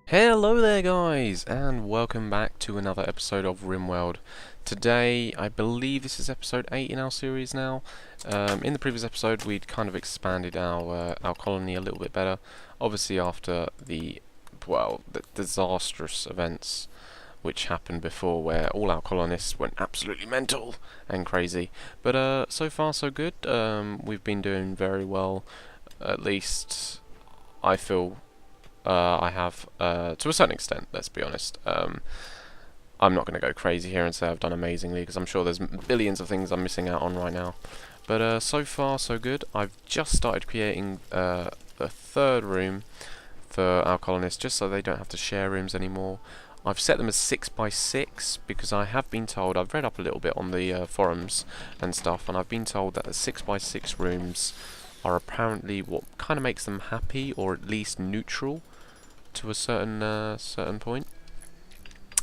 Hello there guys, and welcome back to another episode of Rimworld. Today, I believe this is episode 8 in our series now. In the previous episode we'd kind of expanded our colony a little bit better. Obviously after the disastrous events which happened before where all our colonists went absolutely mental and crazy. But so far so good. We've been doing very well, at least I feel I have, to a certain extent, let's be honest. I'm not going to go crazy here and say I've done amazingly, because I'm sure there's billions of things I'm missing out on right now. But so far, so good. I've just started creating the third room for our colonists, just so they don't have to share rooms anymore. I've set them as 6 by 6 because I have been told, I've read up a little bit on the forums and stuff, and I've been told that the 6 by 6 rooms are apparently what kind of makes them happy, or at least neutral, to a certain point,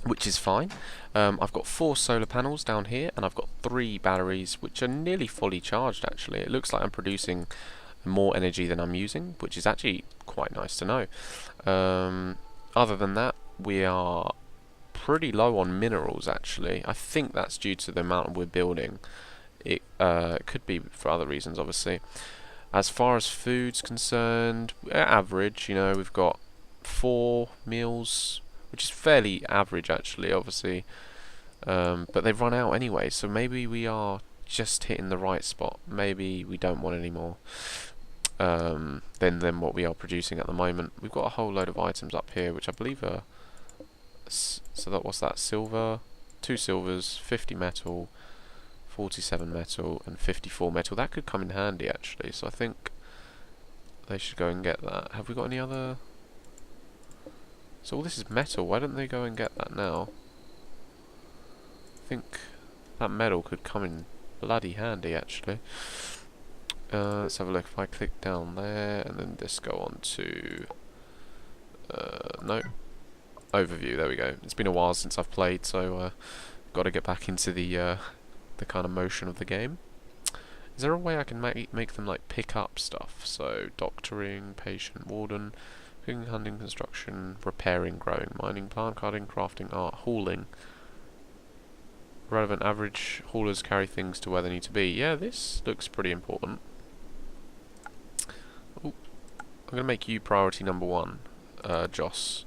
which is fine. I've got 4 solar panels down here, and I've got 3 batteries, which are nearly fully charged actually. It looks like I'm producing more energy than I'm using, which is actually quite nice to know. Other than that, we are pretty low on minerals actually. I think that's due to the amount we're building. It could be for other reasons, obviously. As far as food's concerned, average, you know, we've got 4 meals, which is fairly average actually, obviously, but they've run out anyway, so maybe we are just hitting the right spot. Maybe we don't want any more than what we are producing at the moment. We've got a whole load of items up here, which I believe are, so that, what's that, silver, 2 silvers, 50 metal, 47 metal, and 54 metal. That could come in handy actually, so I think they should go and get that. Have we got any other? So all this is metal, why don't they go and get that now? I think that metal could come in bloody handy actually. Let's have a look. If I click down there and then this go on to no, overview, there we go. It's been a while since I've played, so got to get back into the kind of motion of the game. Is there a way I can make them like pick up stuff? So doctoring, patient, warden, cooking, hunting, construction, repairing, growing, mining, plant cutting, crafting, art, hauling. Relevant average haulers carry things to where they need to be. Yeah, this looks pretty important. Ooh, I'm going to make you priority number 1, Joss.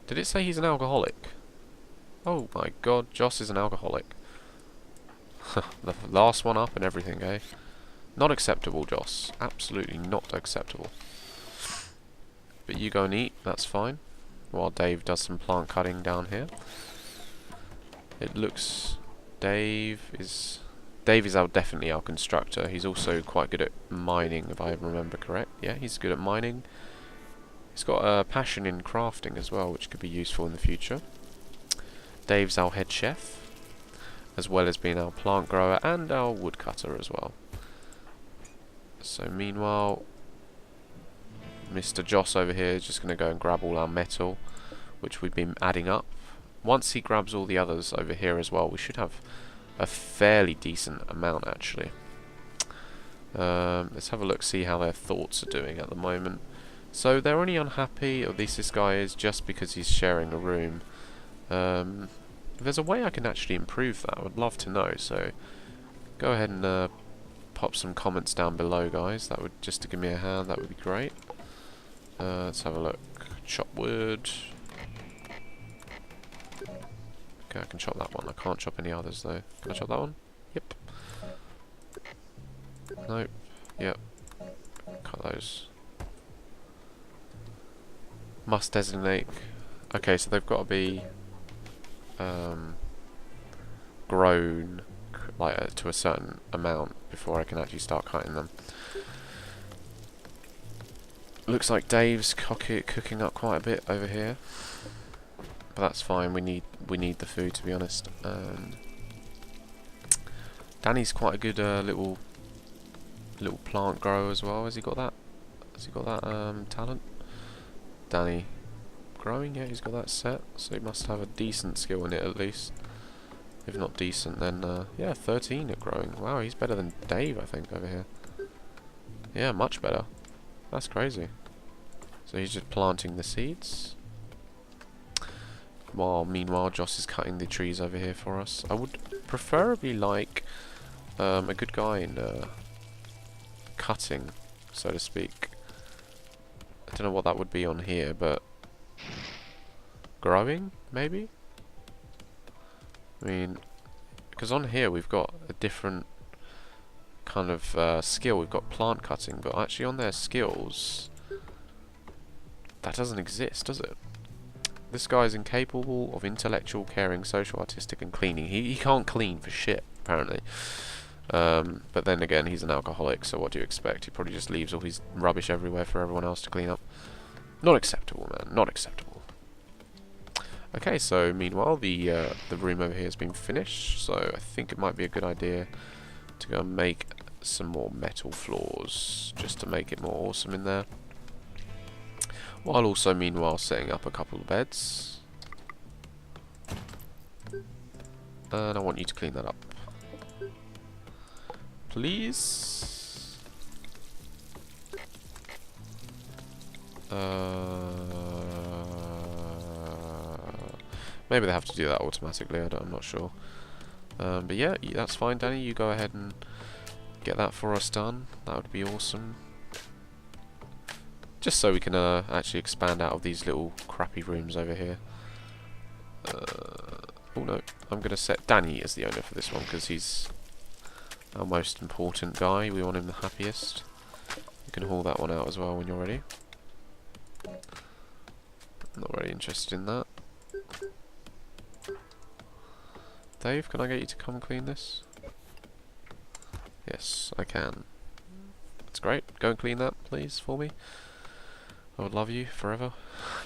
Did it say he's an alcoholic? Oh my god, Joss is an alcoholic. The last one up and everything, eh? Not acceptable, Joss. Absolutely not acceptable. But you go and eat, that's fine. While Dave does some plant cutting down here. It looks... Dave is definitely our constructor. He's also quite good at mining, if I remember correct. Yeah, he's good at mining. He's got a passion in crafting as well, which could be useful in the future. Dave's our head chef, as well as being our plant grower and our woodcutter as well. So meanwhile, Mr. Joss over here is just going to go and grab all our metal, which we've been adding up. Once he grabs all the others over here as well, we should have a fairly decent amount actually. Let's have a look, see how their thoughts are doing at the moment. So they're only unhappy, or at least this guy is, just because he's sharing a room. If there's a way I can actually improve that, I would love to know. So go ahead and pop some comments down below, guys. That would, just to give me a hand, that would be great. Let's have a look. Chop wood. Okay, I can chop that one. I can't chop any others though. Can I chop that one? Yep. Nope. Yep. Cut those. Must designate. Okay, so they've got to be grown like to a certain amount before I can actually start cutting them. Looks like Dave's cooking up quite a bit over here, but that's fine. We need the food, to be honest. Danny's quite a good little plant grower as well. Has he got that? Has he got that talent? Danny, growing? Yeah, he's got that set. So he must have a decent skill in it at least. If not decent, then yeah, 13 at growing. Wow, he's better than Dave, I think, over here. Yeah, much better. That's crazy. So he's just planting the seeds. While meanwhile Joss is cutting the trees over here for us. I would preferably like a good guy in cutting, so to speak. I don't know what that would be on here, but growing, maybe? I mean, because on here we've got a different kind of skill. We've got plant cutting, but actually on their skills, that doesn't exist, does it? This guy is incapable of intellectual, caring, social, artistic, and cleaning. He can't clean for shit, apparently. But then again, he's an alcoholic, so what do you expect? He probably just leaves all his rubbish everywhere for everyone else to clean up. Not acceptable, man. Not acceptable. Okay, so meanwhile, the room over here has been finished, so I think it might be a good idea to go and make some more metal floors, just to make it more awesome in there. While also, meanwhile, setting up a couple of beds. And I want you to clean that up. Please. Maybe they have to do that automatically, I'm not sure. But yeah, that's fine, Danny. You go ahead and get that for us done. That would be awesome. Just so we can actually expand out of these little crappy rooms over here. Oh no, I'm going to set Danny as the owner for this one because he's our most important guy. We want him the happiest. You can haul that one out as well when you're ready. Not really interested in that. Dave, can I get you to come clean this? Yes, I can. That's great. Go and clean that, please, for me. I would love you forever.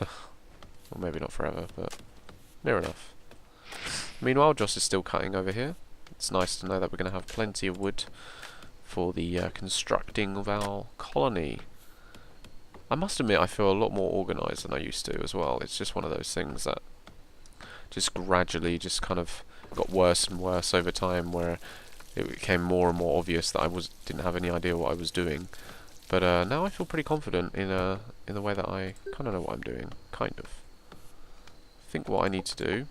Well, maybe not forever, but near enough. Meanwhile, Joss is still cutting over here. It's nice to know that we're going to have plenty of wood for the constructing of our colony. I must admit, I feel a lot more organised than I used to as well. It's just one of those things that just gradually just kind of got worse and worse over time, where it became more and more obvious that I didn't have any idea what I was doing. But now I feel pretty confident in the way that I kind of know what I'm doing, kind of. I think what I need to do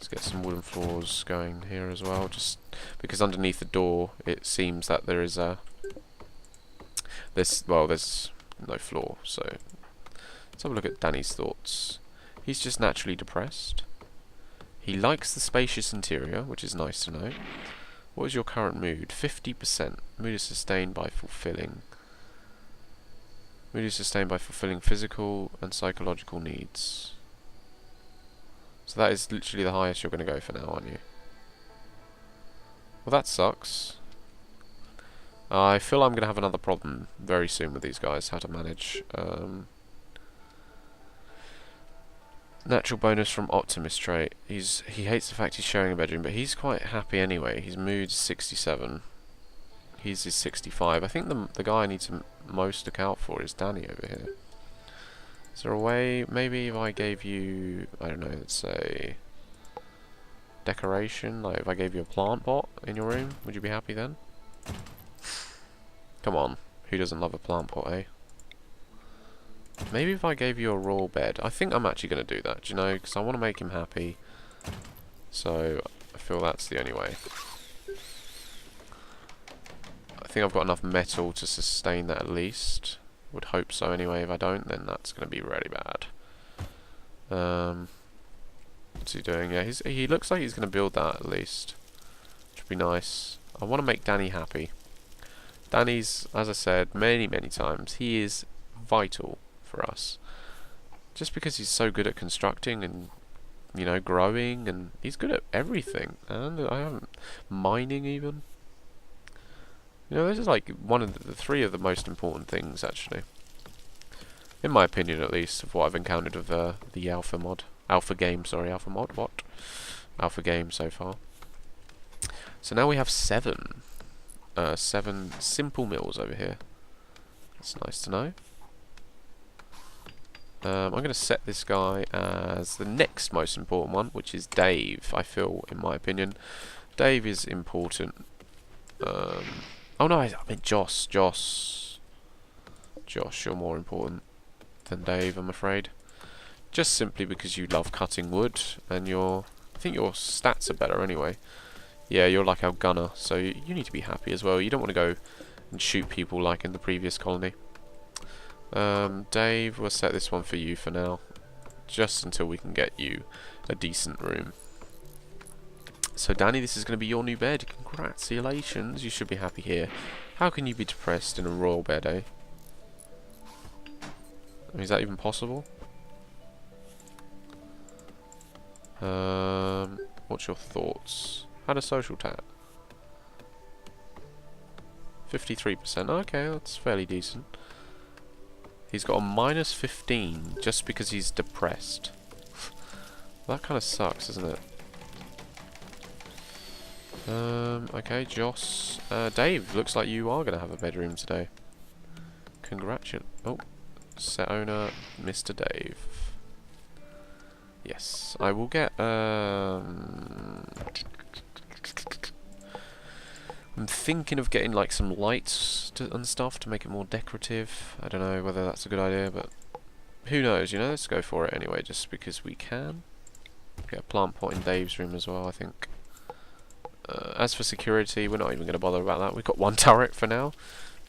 is get some wooden floors going here as well, just because underneath the door it seems that there is there's no floor. So let's have a look at Danny's thoughts. He's just naturally depressed. He likes the spacious interior, which is nice to know. What is your current mood? 50%. Mood is sustained by fulfilling. Mood is sustained by fulfilling physical and psychological needs. So that is literally the highest you're going to go for now, aren't you? Well, that sucks. I feel I'm going to have another problem very soon with these guys, how to manage. Natural bonus from Optimist trait. He hates the fact he's sharing a bedroom, but he's quite happy anyway. His mood's 67. His is 65. I think the guy I need to most look out for is Danny over here. Is there a way, maybe if I gave you, I don't know, let's say decoration, like if I gave you a plant pot in your room, would you be happy then? Come on, who doesn't love a plant pot, eh? Maybe if I gave you a raw bed. I think I'm actually going to do that, do you know? Because I want to make him happy. So, I feel that's the only way. I think I've got enough metal to sustain that at least. Would hope so anyway. If I don't, then that's going to be really bad. What's he doing? Yeah, he looks like he's going to build that at least. Which would be nice. I want to make Danny happy. Danny's, as I said many, many times, he is vital for us, just because he's so good at constructing and, you know, growing, and he's good at everything. And I haven't mining even. You know, this is like one of the three of the most important things, actually, in my opinion, at least, of what I've encountered of the alpha game so far. So now we have seven simple mills over here. That's nice to know. I'm going to set this guy as the next most important one, which is Dave, I feel, in my opinion. Dave is important. Oh no, I meant Joss. Josh, you're more important than Dave, I'm afraid. just simply because you love cutting wood, and I think your stats are better anyway. Yeah, you're like our gunner, so you need to be happy as well. You don't want to go and shoot people like in the previous colony. Dave, we'll set this one for you for now, just until we can get you a decent room. So Danny, this is going to be your new bed. Congratulations, you should be happy here. How can you be depressed in a royal bed, eh? I mean, is that even possible? What's your thoughts? Had a social tat. 53%, okay, that's fairly decent. He's got a minus 15 just because he's depressed. That kind of sucks, doesn't it? Okay, Joss. Dave, looks like you are going to have a bedroom today. Congratulations. Oh, set owner, Mr. Dave. Yes, I will get, I'm thinking of getting like some lights and stuff to make it more decorative. I don't know whether that's a good idea, but who knows, you know, let's go for it anyway, just because we can. Get a plant pot in Dave's room as well, I think. As for security, we're not even going to bother about that. We've got one turret for now.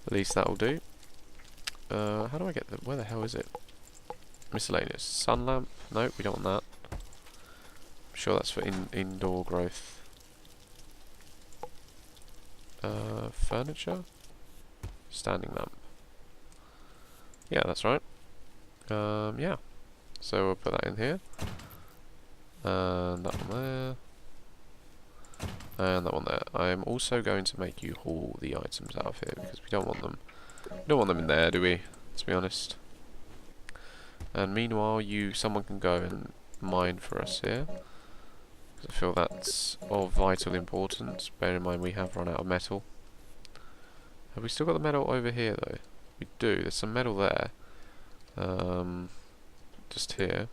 At least that will do. How do I get the... Where the hell is it? Miscellaneous. Sun lamp? Nope, we don't want that. I'm sure that's for indoor growth. Furniture? Standing lamp. Yeah, that's right. Yeah. So we'll put that in here. And that one there. And that one there. I'm also going to make you haul the items out of here because we don't want them. We don't want them in there, do we? Let's be honest. And meanwhile, someone can go and mine for us here. I feel that's of vital importance. Bear in mind we have run out of metal. Have we still got the metal over here though? We do. There's some metal there. Just here.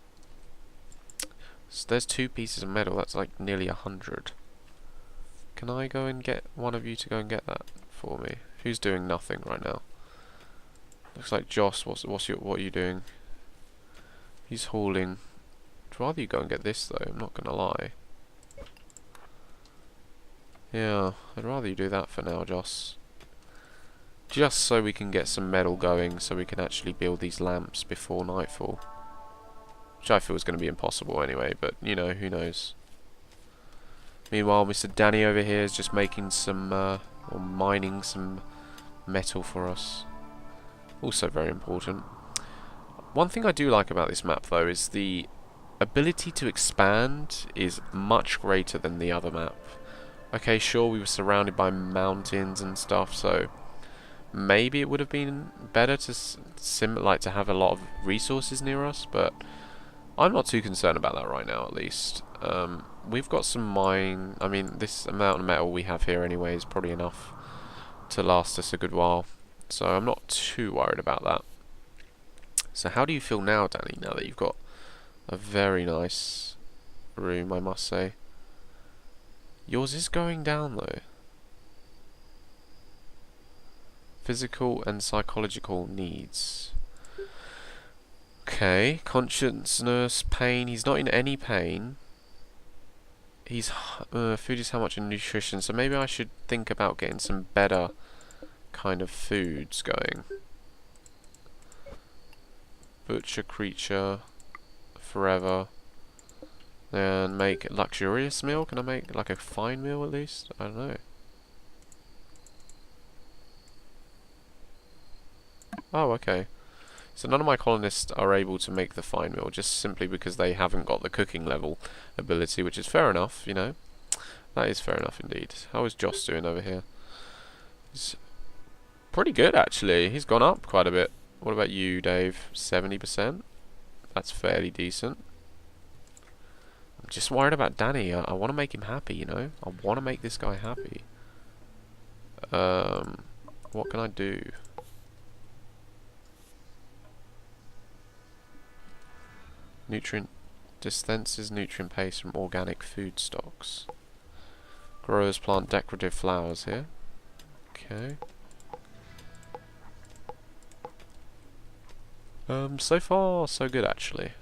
So there's 2 pieces of metal. That's like nearly 100. Can I go and get one of you to go and get that for me? Who's doing nothing right now? Looks like Joss. What are you doing? He's hauling. I'd rather you go and get this though. I'm not gonna lie. Yeah, I'd rather you do that for now, Joss. Just so we can get some metal going, so we can actually build these lamps before nightfall. Which I feel is going to be impossible anyway, but you know, who knows. Meanwhile, Mr. Danny over here is just making some, or mining some metal for us. Also very important. One thing I do like about this map though is the ability to expand is much greater than the other map. Okay, sure, we were surrounded by mountains and stuff, so maybe it would have been better to to have a lot of resources near us, but I'm not too concerned about that right now, at least. We've got some mine. I mean, this amount of metal we have here anyway is probably enough to last us a good while, so I'm not too worried about that. So how do you feel now, Danny, now that you've got a very nice room, I must say? Yours is going down, though. Physical and psychological needs. Okay, consciousness, pain. He's not in any pain. He's food is how much in nutrition, so maybe I should think about getting some better kind of foods going. Butcher creature forever. And make a luxurious meal. Can I make like a fine meal at least? I don't know. Oh, okay. So none of my colonists are able to make the fine meal, just simply because they haven't got the cooking level ability, which is fair enough, you know. That is fair enough indeed. How is Joss doing over here? He's pretty good, actually. He's gone up quite a bit. What about you, Dave? 70%? That's fairly decent. I'm just worried about Danny. I want to make him happy, you know. I want to make this guy happy. What can I do? Nutrient dispenses nutrient paste from organic food stocks. Growers plant decorative flowers here. Okay. So far, so good actually.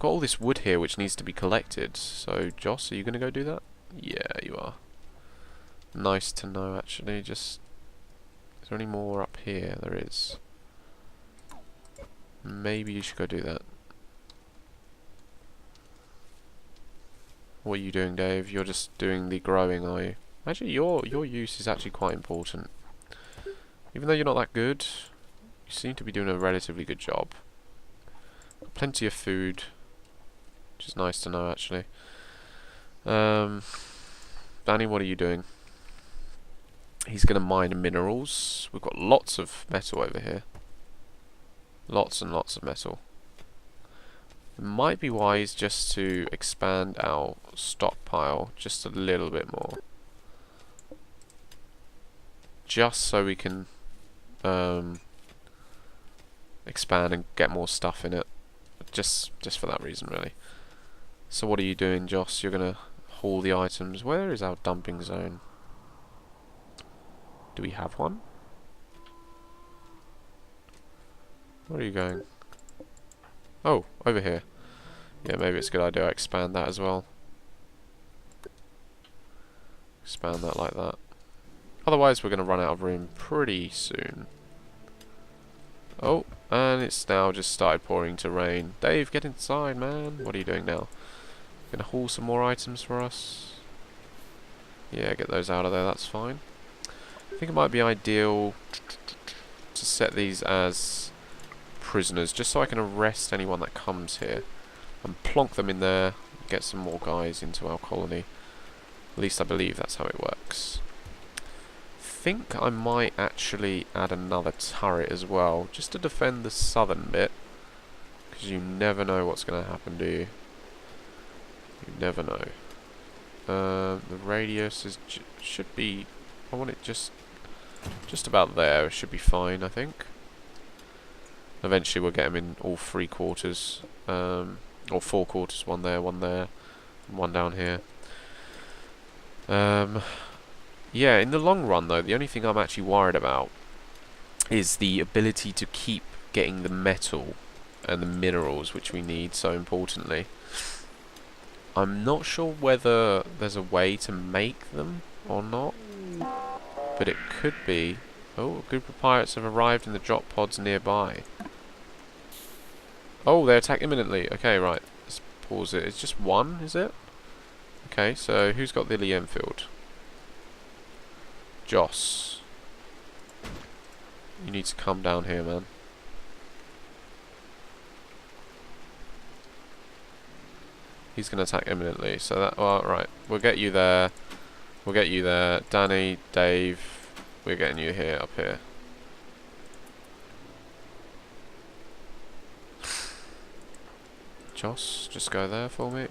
got all this wood here which needs to be collected. So, Joss, are you going to go do that? Yeah, you are. Nice to know, actually. Just... Is there any more up here? There is. Maybe you should go do that. What are you doing, Dave? You're just doing the growing, are you? Actually, your use is actually quite important. Even though you're not that good, you seem to be doing a relatively good job. Plenty of food, which is nice to know, actually. Danny, what are you doing? He's going to mine minerals. We've got lots of metal over here. Lots and lots of metal. It might be wise just to expand our stockpile just a little bit more. Just so we can expand and get more stuff in it. Just for that reason, really. So what are you doing, Joss? You're going to haul the items. Where is our dumping zone? Do we have one? Where are you going? Oh, over here. Yeah, maybe it's a good idea I expand that as well. Expand that like that. Otherwise, we're going to run out of room pretty soon. Oh, and it's now just started pouring to rain. Dave, get inside, man. What are you doing now? Going to haul some more items for us? Yeah, get those out of there, that's fine. I think it might be ideal to set these as prisoners, just so I can arrest anyone that comes here and plonk them in there, get some more guys into our colony. At least I believe that's how it works. I think I might actually add another turret as well, just to defend the southern bit, because you never know what's going to happen, do you? You never know. The radius is should be... I want it just about there. It should be fine, I think. Eventually we'll get them in all 3 quarters, or 4 quarters. One there, and one down here. Yeah, in the long run though, the only thing I'm actually worried about is the ability to keep getting the metal and the minerals which we need so importantly. I'm not sure whether there's a way to make them or not, but it could be. Oh, a group of pirates have arrived in the drop pods nearby. Oh, they attack imminently. Okay, right. Let's pause it. It's just one, is it? Okay, so who's got the Lee Enfield? Joss. You need to come down here, man. He's going to attack imminently, so that... Well, right. We'll get you there. We'll get you there. Danny, Dave, we're getting you here, up here. Joss, just go there for me.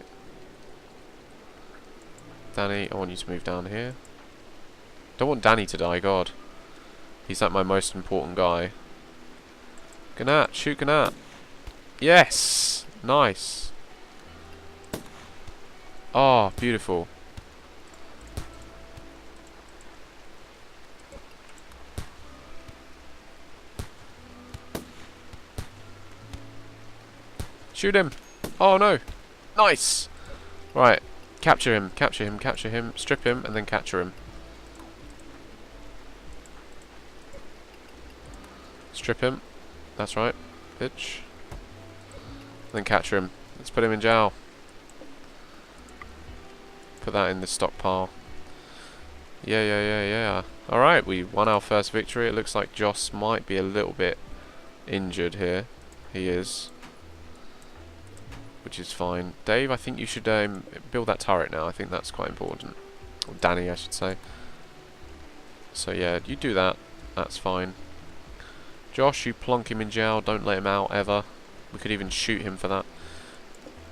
Danny, I want you to move down here. Don't want Danny to die, God. He's like my most important guy. Gnat, shoot Gnat. Yes! Nice. Oh, beautiful. Shoot him. Oh no. Nice. Right. Capture him, capture him, capture him, strip him, and then capture him. Strip him. That's right. Bitch. Then capture him. Let's put him in jail. Put that in the stockpile. Yeah. Alright, we won our first victory. It looks like Joss might be a little bit injured here. He is. Which is fine. Dave, I think you should build that turret now. I think that's quite important. Or Danny, I should say. So yeah, you do that. That's fine. Josh, you plonk him in jail. Don't let him out, ever. We could even shoot him for that.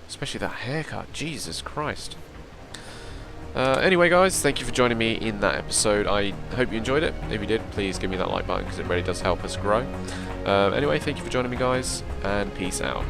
Especially that haircut. Jesus Christ. Anyway, guys, thank you for joining me in that episode. I hope you enjoyed it. If you did, please give me that like button because it really does help us grow. Anyway, thank you for joining me, guys, and peace out.